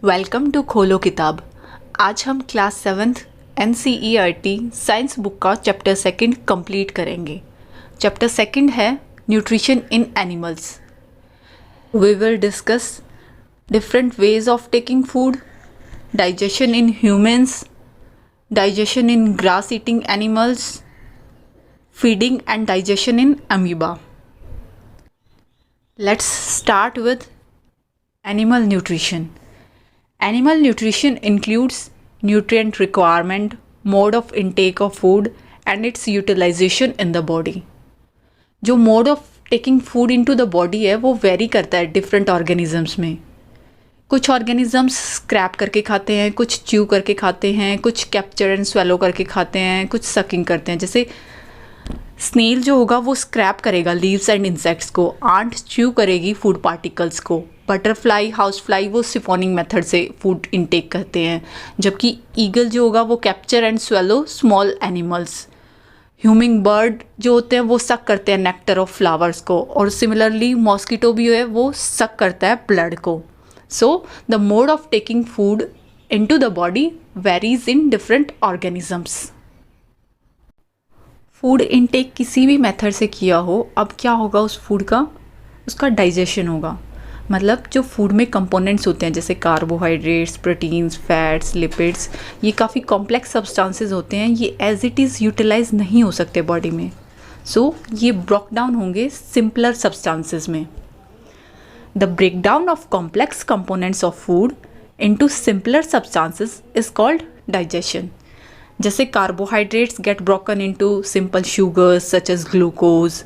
Welcome to खोलो किताब। आज हम class 7th NCERT science book का चैप्टर 2 कंप्लीट करेंगे। चैप्टर 2 है nutrition in animals. We will discuss different ways of taking food, digestion in humans, digestion in grass eating animals, feeding and digestion in amoeba. Let's start with animal nutrition. Animal nutrition includes nutrient requirement, mode of intake of food and its utilization in the body. जो mode of taking food into the body है वो very करता है different organisms में. कुछ organisms scrap करके खाते हैं, कुछ च्यू करके खाते हैं, कुछ कैप्चर एंड स्वेलो करके खाते हैं, कुछ सकिंग करते हैं. जैसे स्नेल जो होगा वो स्क्रैप करेगा लीव्स एंड इंसेक्ट्स को, आंट च्यू करेगी फूड पार्टिकल्स को, बटरफ्लाई, हाउस फ्लाई वो सिफोनिंग मेथड से फूड इनटेक करते हैं, जबकि ईगल जो होगा वो capture and swallow small animals. Humming bird जो होते हैं वो सक करते हैं नेक्टर ऑफ फ्लावर्स को, और सिमिलरली मॉस्किटो भी है वो सक करता है ब्लड को. So the mode of taking food into the body varies in different organisms. Food intake किसी भी मेथड से किया हो, अब क्या होगा उस फूड का, उसका डाइजेशन होगा. मतलब जो फूड में कंपोनेंट्स होते हैं जैसे कार्बोहाइड्रेट्स, प्रोटीन्स, फैट्स, लिपिड्स, ये काफ़ी कॉम्प्लेक्स सब्सटेंसेस होते हैं, ये एज इट इज़ यूटिलाइज नहीं हो सकते बॉडी में. सो ये ब्रोक डाउन होंगे सिंपलर सब्सटेंसेस में. The break down of complex components of food into simpler substances is called digestion. जैसे carbohydrates get broken into simple sugars such as glucose,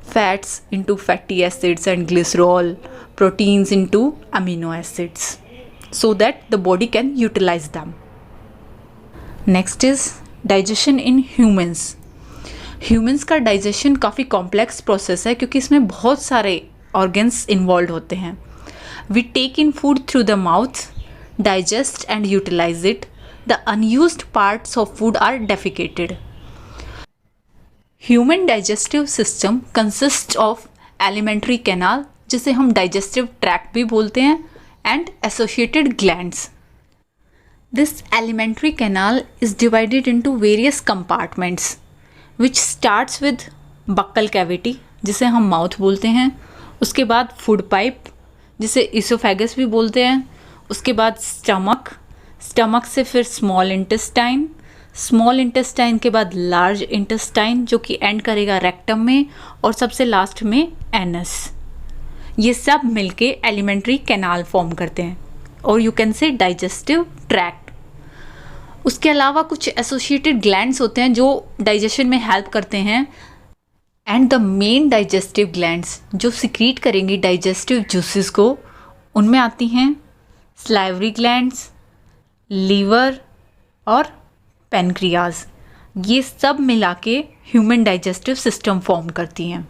fats into fatty acids and glycerol, proteins into amino acids, so that the body can utilize them. Next is digestion in humans. Humans का digestion काफ़ी complex process है क्योंकि इसमें बहुत सारे organs involved होते हैं. We take in food through the mouth, digest and utilize it. The unused parts of food are defecated. Human digestive system consist of alimentary canal, जिसे हम डाइजेस्टिव ट्रैक्ट भी बोलते हैं, and associated glands. This alimentary canal is divided into various compartments which starts with buccal cavity, जिसे हम mouth बोलते हैं. उसके बाद फूड पाइप, जिसे इसोफेगस भी बोलते हैं. उसके बाद स्टमक से फिर स्मॉल इंटेस्टाइन, स्मॉल इंटेस्टाइन के बाद लार्ज इंटेस्टाइन जो कि एंड करेगा रेक्टम में, और सबसे लास्ट में एनस. ये सब मिलके एलिमेंट्री कैनाल फॉर्म करते हैं, और यू कैन से डाइजेस्टिव ट्रैक्ट. उसके अलावा कुछ एसोसिएटेड ग्लैंड्स होते हैं जो डाइजेशन में हेल्प करते हैं, and the main digestive glands जो सिक्रीट करेंगी डाइजेस्टिव जूसेस को, उनमें आती हैं सलाइवरी ग्लैंड्स, लीवर और पेनक्रियाज. ये सब मिला के ह्यूमन डाइजेस्टिव सिस्टम फॉर्म करती हैं.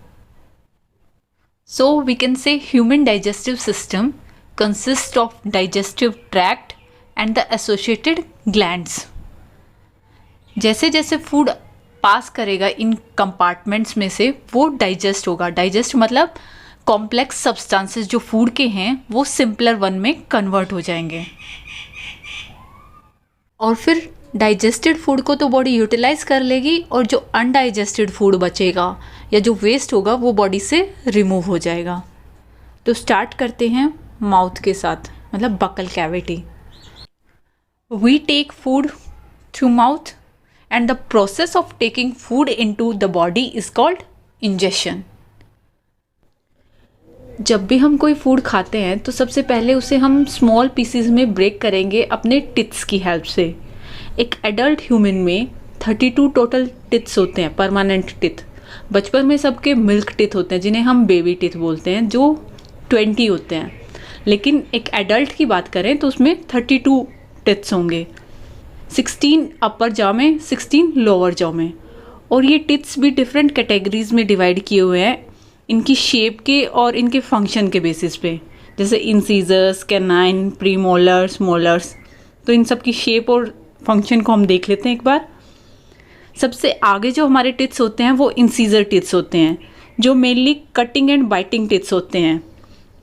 So we can say human digestive system consist of digestive tract and the associated glands. जैसे जैसे फूड पास करेगा इन कंपार्टमेंट्स में से वो डाइजेस्ट होगा. डाइजेस्ट मतलब कॉम्प्लेक्स सब्सटेंसेस जो फूड के हैं वो सिंपलर वन में कन्वर्ट हो जाएंगे, और फिर डाइजेस्टेड फूड को तो बॉडी यूटिलाइज कर लेगी, और जो अनडाइजेस्टेड फूड बचेगा या जो वेस्ट होगा वो बॉडी से रिमूव हो जाएगा. तो स्टार्ट करते हैं माउथ के साथ, मतलब buccal cavity. We take food through mouth and the process of taking food into the body is called ingestion. जब भी हम कोई फूड खाते हैं तो सबसे पहले उसे हम स्मॉल पीसीज में ब्रेक करेंगे अपने टिथ्स की हेल्प से. एक एडल्ट ह्यूमन में 32 टोटल टिथ्स होते हैं, परमानेंट टिथ. बचपन में सबके मिल्क टिथ होते हैं जिन्हें हम बेबी टिथ बोलते हैं, जो 20 होते हैं. लेकिन एक एडल्ट की बात करें तो उसमें 32 टिथ्स होंगे, 16 अपर जॉ में, 16 लोअर जॉ में. और ये टिथ्स भी डिफरेंट कैटेगरीज में डिवाइड किए हुए हैं इनकी शेप के और इनके फंक्शन के बेसिस पे, जैसे इंसीजर्स, कैनाइन, प्रीमोलर्स, मोलर्स. तो इन सब की शेप और फंक्शन को हम देख लेते हैं एक बार. सबसे आगे जो हमारे टिथ्स होते हैं वो इंसीजर टिथ्स होते हैं, जो मेनली कटिंग एंड बाइटिंग टिथ्स होते हैं.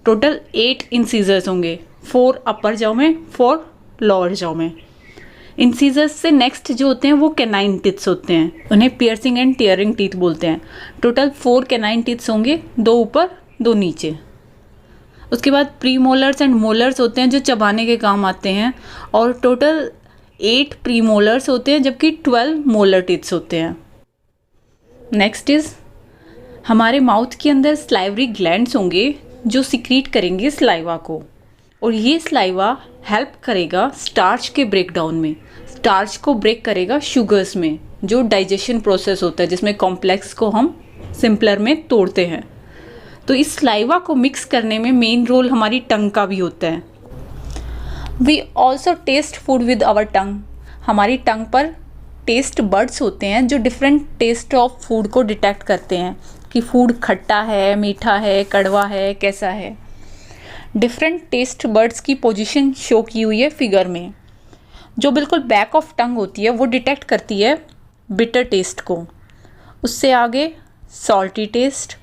टोटल 8 इंसीजर्स होंगे. 4 अपर जाओ में, 4 लोअर जाओ में। इंसीजर्स से नेक्स्ट जो होते हैं वो कैनाइन टीथ्स होते हैं, उन्हें पियर्सिंग एंड टीयरिंग टीथ बोलते हैं। टोटल 4 कैनाइन टीथ्स होंगे, 2 ऊपर 2 नीचे। उसके बाद प्री मोलर्स एंड मोलर्स होते हैं जो चबाने के काम आते हैं, और टोटल 8 प्री मोलर्स होते हैं जबकि 12 मोलर टीथ्स होते हैं। नेक्स्ट इज हमारे माउथ के अंदर स्लाइवरी ग्लैंड्स होंगे जो सिक्रीट करेंगे स्लाइवा को, और ये स्लाइवा हेल्प करेगा स्टार्च के ब्रेकडाउन में। स्टार्च को ब्रेक करेगा शुगर्स में, जो डाइजेशन प्रोसेस होता है जिसमें कॉम्प्लेक्स को हम सिंपलर में तोड़ते हैं। तो इस स्लाइवा को मिक्स करने में मेन रोल हमारी टंग का भी होता है। We also taste food with our tongue. हमारी टंग पर टेस्ट बड्स होते हैं जो डिफरेंट टेस्ट ऑफ फूड को डिटेक्ट करते हैं कि फूड खट्टा है, मीठा है, कड़वा है, कैसा है। डिफरेंट टेस्ट बर्ड्स की पोजीशन शो की हुई है फिगर में। जो बिल्कुल बैक ऑफ टंग होती है वो डिटेक्ट करती है बिटर टेस्ट को, उससे आगे सॉल्टी टेस्ट,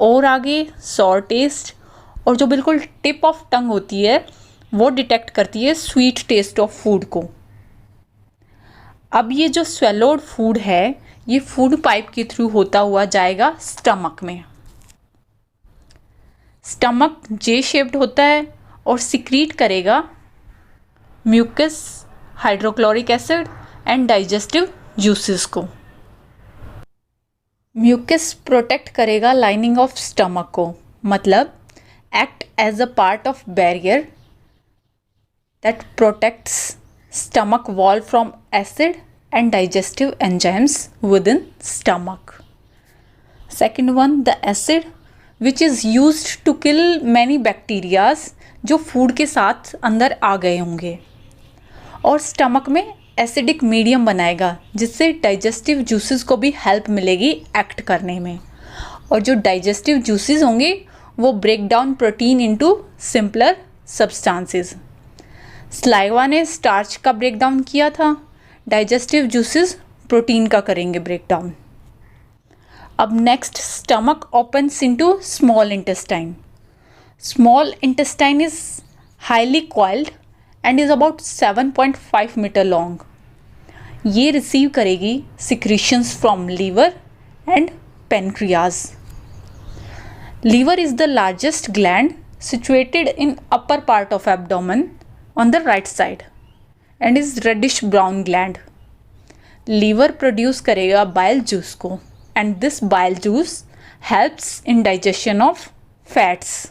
और आगे सॉर टेस्ट, और जो बिल्कुल टिप ऑफ टंग होती है वो डिटेक्ट करती है स्वीट टेस्ट ऑफ फूड को। अब ये जो स्वेलोड फूड है ये फूड पाइप के थ्रू होता हुआ जाएगा स्टमक में। स्टमक जे शेप्ड होता है और सिक्रीट करेगा mucus, hydrochloric acid and digestive juices को। म्यूकस प्रोटेक्ट करेगा लाइनिंग ऑफ स्टमक को, मतलब act as a part of barrier that protects stomach wall from acid and digestive enzymes within stomach. Second one, the acid which is used to kill many bacterias जो food के साथ अंदर आ गए होंगे, और stomach में acidic medium बनाएगा जिससे डाइजेस्टिव जूसेस को भी हेल्प मिलेगी एक्ट करने में। और जो डाइजेस्टिव जूसेस होंगे वो break down protein into simpler substances. Saliva ने स्टार्च का ब्रेक डाउन किया था, डाइजेस्टिव जूसेस प्रोटीन का करेंगे ब्रेक डाउन। अब next, stomach opens into small intestine. Small intestine is highly coiled and is about 7.5 meter long. ये receive करेगी secretions from liver and pancreas. Liver is the largest gland situated in upper part of abdomen on the right side and is reddish brown gland. Liver produce करेगा bile juice को, and this bile juice helps in digestion of fats.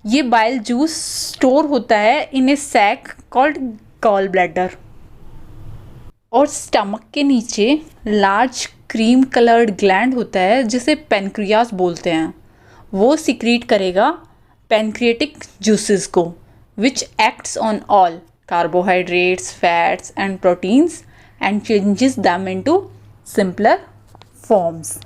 ये bile juice store होता है in a sac called gall bladder. और stomach के नीचे large cream coloured gland होता है जिसे पेनक्रियास बोलते हैं। वो सिक्रीट करेगा पेनक्रिएटिक जूसेस को, which acts on all carbohydrates, fats and proteins and changes them into simpler forms.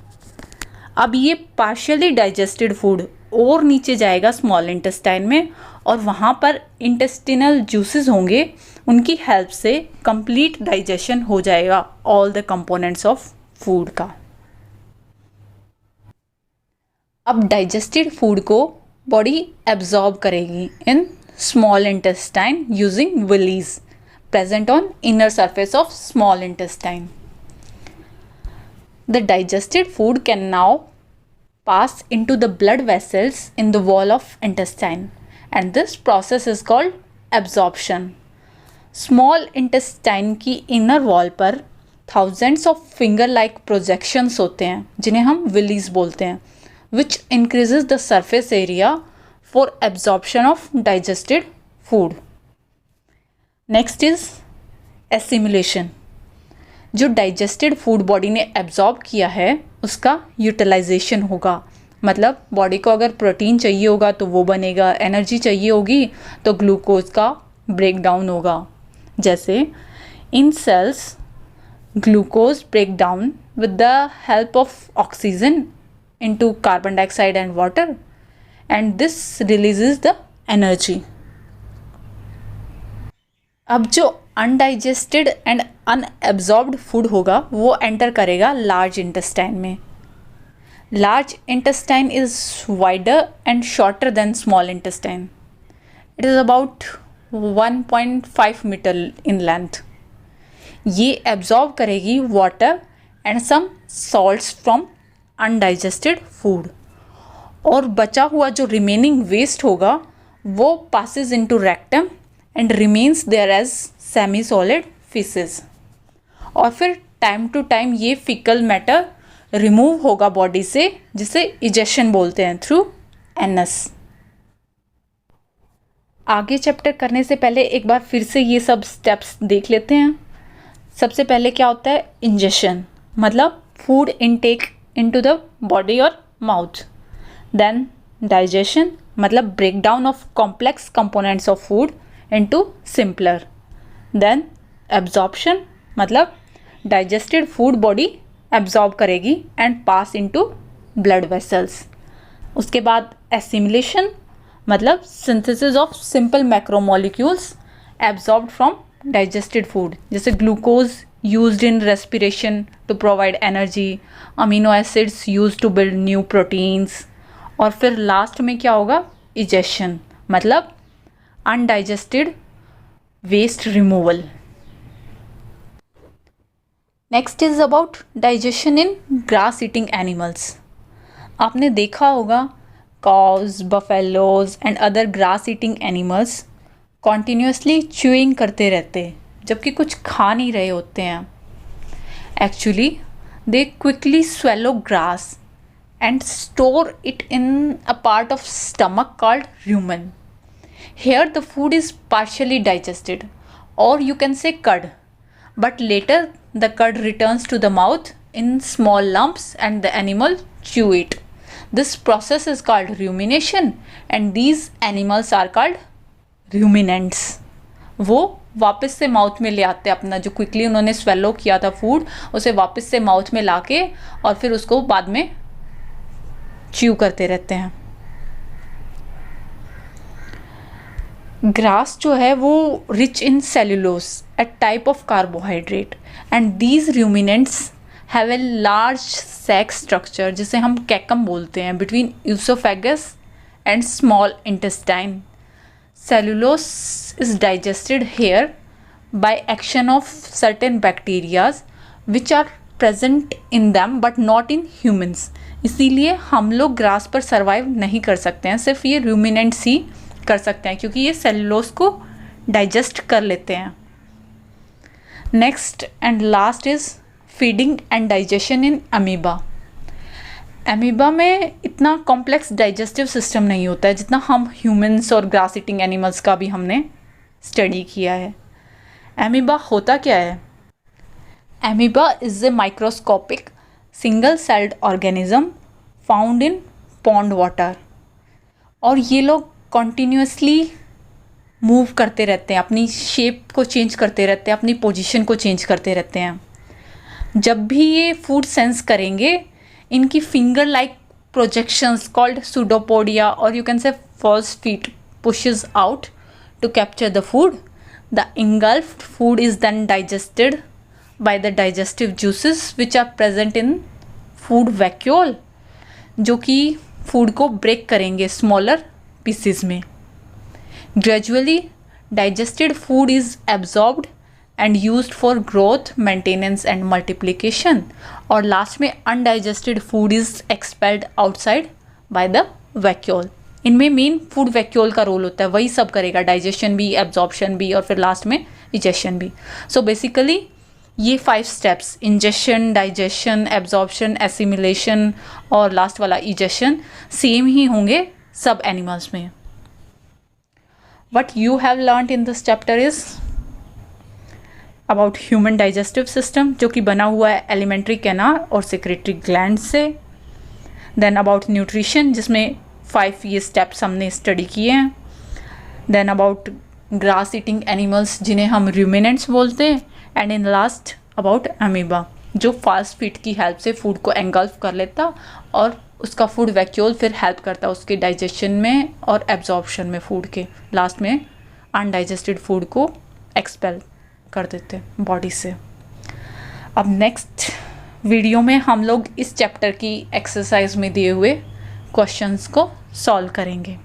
अब ये पार्शियली डाइजेस्टेड फूड और नीचे जाएगा स्मॉल इंटेस्टाइन में, और वहाँ पर इंटेस्टिनल जूसेस होंगे, उनकी हेल्प से कंप्लीट डाइजेशन हो जाएगा all the components of food का। अब डाइजेस्टेड फूड को बॉडी एब्जॉर्ब करेगी in small intestine using villi present on inner surface of small intestine. The digested food can now pass into the blood vessels in the wall of intestine, and this process is called absorption. Small intestine की inner wall पर thousands of finger-like projections होते हैं जिन्हें हम villis बोलते हैं, which increases the surface area for absorption of digested food. Next is assimilation. जो digested food body ने एब्जॉर्ब किया है उसका यूटिलाइजेशन होगा, मतलब बॉडी को अगर प्रोटीन चाहिए होगा तो वो बनेगा, एनर्जी चाहिए होगी तो ग्लूकोज का ब्रेक डाउन होगा। जैसे in cells glucose break down with the help of oxygen into carbon dioxide and water, and this releases the energy. अब जो अनडाइजेस्टेड एंड अनएब्जॉर्ब्ड फूड होगा वो एंटर करेगा लार्ज इंटेस्टाइन में। Large intestine is wider and shorter than small intestine, it is about 1.5 meter in length. ये absorb करेगी water and some salts from undigested food, और बचा हुआ जो रिमेनिंग वेस्ट होगा वो passes into rectum and remains there as semi solid faeces. और फिर टाइम टू टाइम ये फीकल मैटर रिमूव होगा बॉडी से, जिसे इजेक्शन बोलते हैं, थ्रू एनस। आगे चैप्टर करने से पहले एक बार फिर से ये सब स्टेप्स देख लेते हैं। सबसे पहले क्या होता है? इंजेक्शन, मतलब food intake into the body और माउथ। देन डाइजेशन, मतलब break down of complex components of food into simpler. Then absorption, मतलब डाइजेस्टेड फूड बॉडी एब्जॉर्ब करेगी and pass into blood vessels. उसके बाद एसिमिलेशन, मतलब synthesis of simple macromolecules absorbed from digested food, जैसे glucose used in respiration to provide energy, amino acids used to build new proteins. और फिर last में क्या होगा? इजेक्शन, मतलब undigested waste removal. Next is about digestion in grass eating animals. आपने देखा होगा cows, buffaloes and other grass eating animals continuously chewing करते रहते जबकि कुछ खा नहीं रहे होते हैं। Actually, they quickly swallow grass and store it in a part of stomach called rumen. Here the food is partially digested, or you can say cud, but later the cud returns to the mouth in small lumps and the animal chew it. This process is called rumination and these animals are called ruminants. वो वापस से mouth में ले आते हैं अपना जो quickly उन्होंने स्वेलो किया था फूड, उसे वापस से माउथ में लाके और फिर उसको बाद में च्यू करते रहते हैं। ग्रास जो है वो rich in cellulose, a type of carbohydrate, and these ruminants have a large sac structure, जिसे हम कैकम बोलते हैं, between oesophagus and small intestine. Cellulose is digested here by action of certain bacterias which are present in them but not in humans. इसीलिए हम लोग grass पर survive नहीं कर सकते हैं, सिर्फ ये रूमिनेंट्स ही कर सकते हैं क्योंकि ये सेल्यूलोज को डाइजेस्ट कर लेते हैं। Next and last is feeding and digestion in amoeba. Amoeba में इतना कॉम्प्लेक्स डाइजेस्टिव सिस्टम नहीं होता है जितना हम ह्यूमंस और ग्रास ईटिंग एनिमल्स का भी हमने स्टडी किया है। अमीबा होता क्या है? Amoeba is a microscopic single celled organism found in pond water, और ये लोग कॉन्टीन्यूसली मूव करते रहते हैं, अपनी शेप को चेंज करते रहते हैं, अपनी पोजीशन को चेंज करते रहते हैं। जब भी ये फूड सेंस करेंगे, इनकी finger like projections called pseudopodia और you can say false feet pushes out to capture the food. The engulfed food is then digested by the digestive juices which are present in food vacuole, जो कि food को break करेंगे smaller pieces में। Gradually, digested food is absorbed and used for growth, maintenance and multiplication. और last में undigested food is expelled outside by the vacuole. इनमें main food vacuole का role होता है, वही सब करेगा, डाइजेशन भी, एब्जॉर्प्शन भी और फिर लास्ट में इजेक्शन भी। सो बेसिकली ये 5 steps, injection, digestion, absorption, assimilation और लास्ट वाला इजेक्शन सेम ही होंगे सब एनिमल्स में। What you have learned in this chapter is about human digestive system, जो कि बना हुआ है एलिमेंट्री कैनाल और सेक्रेटरी ग्लैंड से। देन अबाउट न्यूट्रिशन, जिसमें 5 ये स्टेप्स हमने स्टडी किए हैं। Then about grass eating animals जिन्हें हम रूमिनेंट्स बोलते हैं। And in last about amoeba, जो फास्ट फीड की हेल्प से फूड को एंगल्फ कर लेता और उसका फूड वैक्यूल फिर हेल्प करता उसके डाइजेशन में और एब्जॉर्प्शन में फूड के। लास्ट में अनडाइजेस्टेड फूड को एक्सपेल कर देते बॉडी से। अब नेक्स्ट वीडियो में हम लोग इस चैप्टर की एक्सरसाइज में दिए हुए क्वेश्चंस को सॉल्व करेंगे।